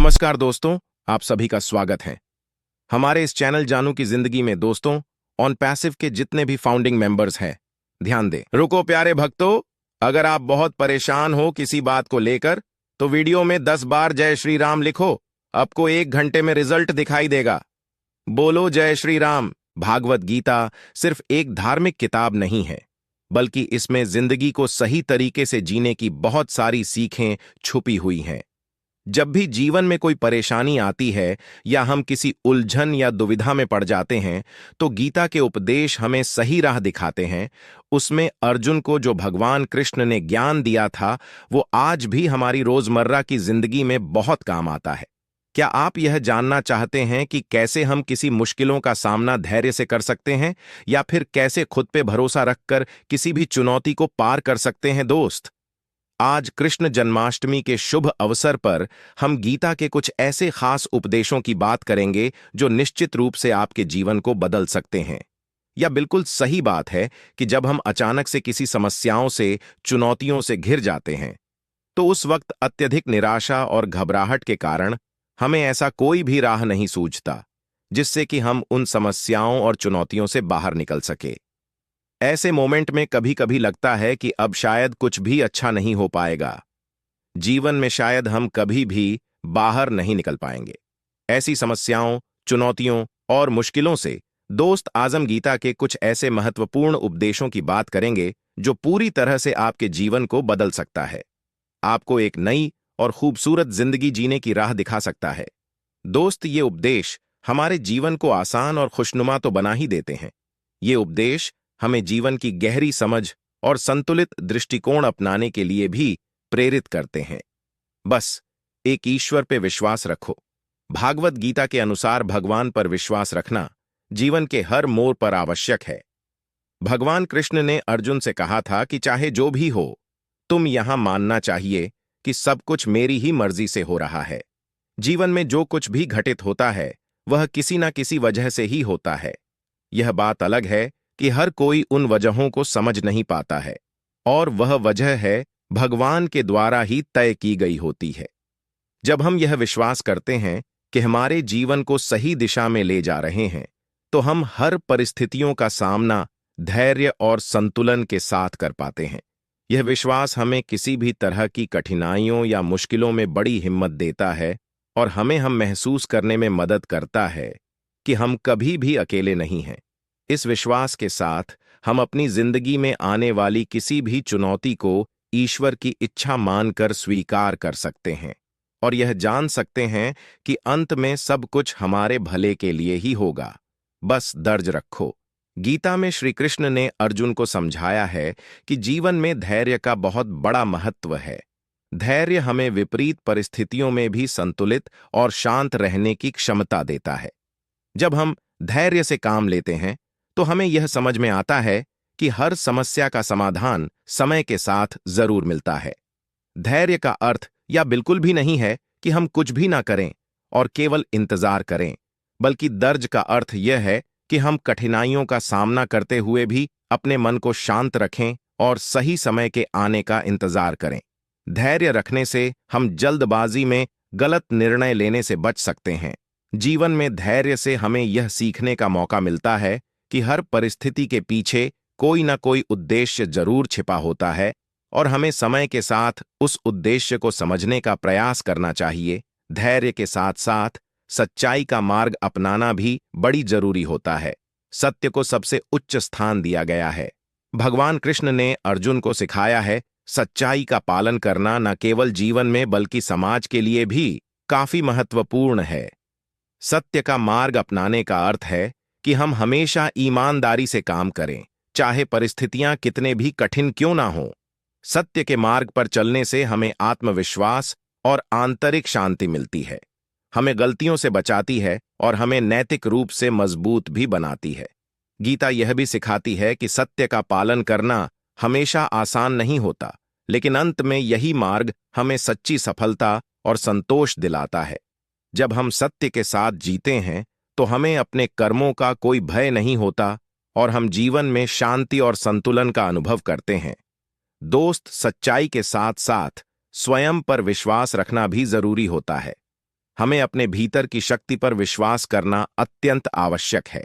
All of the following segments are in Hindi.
नमस्कार दोस्तों, आप सभी का स्वागत है हमारे इस चैनल जानू की जिंदगी में। दोस्तों, ऑन पैसिव के जितने भी फाउंडिंग मेंबर्स हैं, ध्यान दें। रुको प्यारे भक्तों, अगर आप बहुत परेशान हो किसी बात को लेकर तो वीडियो में 10 बार जय श्री राम लिखो। आपको 1 घंटे में रिजल्ट दिखाई देगा। बोलो जय श्री राम। भागवत गीता सिर्फ एक धार्मिक किताब नहीं है, बल्कि इसमें जिंदगी को सही तरीके से जीने की बहुत सारी सीखें छुपी हुई हैं। जब भी जीवन में कोई परेशानी आती है या हम किसी उलझन या दुविधा में पड़ जाते हैं, तो गीता के उपदेश हमें सही राह दिखाते हैं। उसमें अर्जुन को जो भगवान कृष्ण ने ज्ञान दिया था, वो आज भी हमारी रोजमर्रा की जिंदगी में बहुत काम आता है। क्या आप यह जानना चाहते हैं कि कैसे हम किसी मुश्किलों का सामना धैर्य से कर सकते हैं, या फिर कैसे खुद पे भरोसा रखकर किसी भी चुनौती को पार कर सकते हैं? दोस्त, आज कृष्ण जन्माष्टमी के शुभ अवसर पर हम गीता के कुछ ऐसे खास उपदेशों की बात करेंगे जो निश्चित रूप से आपके जीवन को बदल सकते हैं। यह बिल्कुल सही बात है कि जब हम अचानक से किसी समस्याओं से, चुनौतियों से घिर जाते हैं, तो उस वक्त अत्यधिक निराशा और घबराहट के कारण हमें ऐसा कोई भी राह नहीं सूझता जिससे कि हम उन समस्याओं और चुनौतियों से बाहर निकल सके। ऐसे मोमेंट में कभी कभी लगता है कि अब शायद कुछ भी अच्छा नहीं हो पाएगा, जीवन में शायद हम कभी भी बाहर नहीं निकल पाएंगे। ऐसी समस्याओं, चुनौतियों और मुश्किलों से दोस्त आजम गीता के कुछ ऐसे महत्वपूर्ण उपदेशों की बात करेंगे जो पूरी तरह से आपके जीवन को बदल सकता है, आपको एक नई और खूबसूरत जिंदगी जीने की राह दिखा सकता है। दोस्त, ये उपदेश हमारे जीवन को आसान और खुशनुमा तो बना ही देते हैं, ये उपदेश हमें जीवन की गहरी समझ और संतुलित दृष्टिकोण अपनाने के लिए भी प्रेरित करते हैं। बस एक ईश्वर पे विश्वास रखो। भागवत गीता के अनुसार भगवान पर विश्वास रखना जीवन के हर मोड़ पर आवश्यक है। भगवान कृष्ण ने अर्जुन से कहा था कि चाहे जो भी हो, तुम यहां मानना चाहिए कि सब कुछ मेरी ही मर्जी से हो रहा है। जीवन में जो कुछ भी घटित होता है वह किसी न किसी वजह से ही होता है। यह बात अलग है कि हर कोई उन वजहों को समझ नहीं पाता है, और वह वजह है भगवान के द्वारा ही तय की गई होती है। जब हम यह विश्वास करते हैं कि हमारे जीवन को सही दिशा में ले जा रहे हैं, तो हम हर परिस्थितियों का सामना धैर्य और संतुलन के साथ कर पाते हैं। यह विश्वास हमें किसी भी तरह की कठिनाइयों या मुश्किलों में बड़ी हिम्मत देता है, और हमें महसूस करने में मदद करता है कि हम कभी भी अकेले नहीं हैं। इस विश्वास के साथ हम अपनी जिंदगी में आने वाली किसी भी चुनौती को ईश्वर की इच्छा मानकर स्वीकार कर सकते हैं, और यह जान सकते हैं कि अंत में सब कुछ हमारे भले के लिए ही होगा। बस धैर्य रखो। गीता में श्री कृष्ण ने अर्जुन को समझाया है कि जीवन में धैर्य का बहुत बड़ा महत्व है। धैर्य हमें विपरीत परिस्थितियों में भी संतुलित और शांत रहने की क्षमता देता है। जब हम धैर्य से काम लेते हैं, तो हमें यह समझ में आता है कि हर समस्या का समाधान समय के साथ जरूर मिलता है। धैर्य का अर्थ या बिल्कुल भी नहीं है कि हम कुछ भी ना करें और केवल इंतजार करें, बल्कि धैर्य का अर्थ यह है कि हम कठिनाइयों का सामना करते हुए भी अपने मन को शांत रखें और सही समय के आने का इंतजार करें। धैर्य रखने से हम जल्दबाजी में गलत निर्णय लेने से बच सकते हैं। जीवन में धैर्य से हमें यह सीखने का मौका मिलता है कि हर परिस्थिति के पीछे कोई ना कोई उद्देश्य जरूर छिपा होता है, और हमें समय के साथ उस उद्देश्य को समझने का प्रयास करना चाहिए। धैर्य के साथ साथ सच्चाई का मार्ग अपनाना भी बड़ी जरूरी होता है। सत्य को सबसे उच्च स्थान दिया गया है। भगवान कृष्ण ने अर्जुन को सिखाया है, सच्चाई का पालन करना न केवल जीवन में बल्कि समाज के लिए भी काफी महत्वपूर्ण है। सत्य का मार्ग अपनाने का अर्थ है कि हम हमेशा ईमानदारी से काम करें, चाहे परिस्थितियां कितने भी कठिन क्यों ना हो। सत्य के मार्ग पर चलने से हमें आत्मविश्वास और आंतरिक शांति मिलती है, हमें गलतियों से बचाती है और हमें नैतिक रूप से मजबूत भी बनाती है। गीता यह भी सिखाती है कि सत्य का पालन करना हमेशा आसान नहीं होता, लेकिन अंत में यही मार्ग हमें सच्ची सफलता और संतोष दिलाता है। जब हम सत्य के साथ जीते हैं, तो हमें अपने कर्मों का कोई भय नहीं होता और हम जीवन में शांति और संतुलन का अनुभव करते हैं। दोस्त, सच्चाई के साथ साथ स्वयं पर विश्वास रखना भी जरूरी होता है। हमें अपने भीतर की शक्ति पर विश्वास करना अत्यंत आवश्यक है।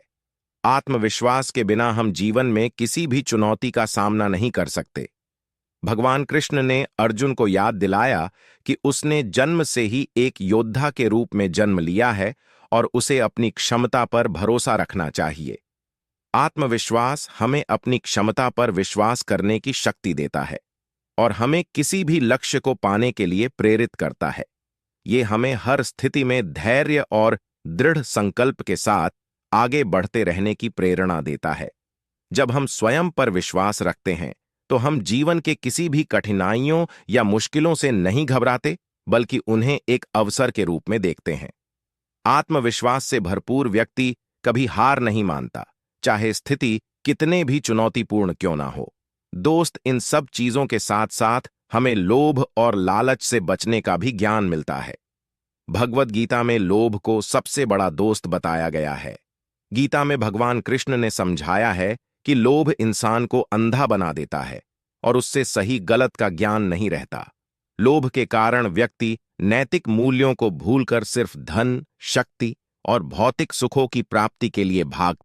आत्मविश्वास के बिना हम जीवन में किसी भी चुनौती का सामना नहीं कर सकते। भगवान कृष्ण ने अर्जुन को याद दिलाया कि उसने जन्म से ही एक योद्धा के रूप में जन्म लिया है और उसे अपनी क्षमता पर भरोसा रखना चाहिए। आत्मविश्वास हमें अपनी क्षमता पर विश्वास करने की शक्ति देता है और हमें किसी भी लक्ष्य को पाने के लिए प्रेरित करता है। ये हमें हर स्थिति में धैर्य और दृढ़ संकल्प के साथ आगे बढ़ते रहने की प्रेरणा देता है। जब हम स्वयं पर विश्वास रखते हैं तो हम जीवन के किसी भी कठिनाइयों या मुश्किलों से नहीं घबराते, बल्कि उन्हें एक अवसर के रूप में देखते हैं। आत्मविश्वास से भरपूर व्यक्ति कभी हार नहीं मानता, चाहे स्थिति कितने भी चुनौतीपूर्ण क्यों ना हो। दोस्त, इन सब चीजों के साथ साथ हमें लोभ और लालच से बचने का भी ज्ञान मिलता है। भगवद गीता में लोभ को सबसे बड़ा दोस्त बताया गया है। गीता में भगवान कृष्ण ने समझाया है कि लोभ इंसान को अंधा बना देता है और उससे सही गलत का ज्ञान नहीं रहता। लोभ के कारण व्यक्ति नैतिक मूल्यों को भूलकर सिर्फ धन, शक्ति और भौतिक सुखों की प्राप्ति के लिए भाग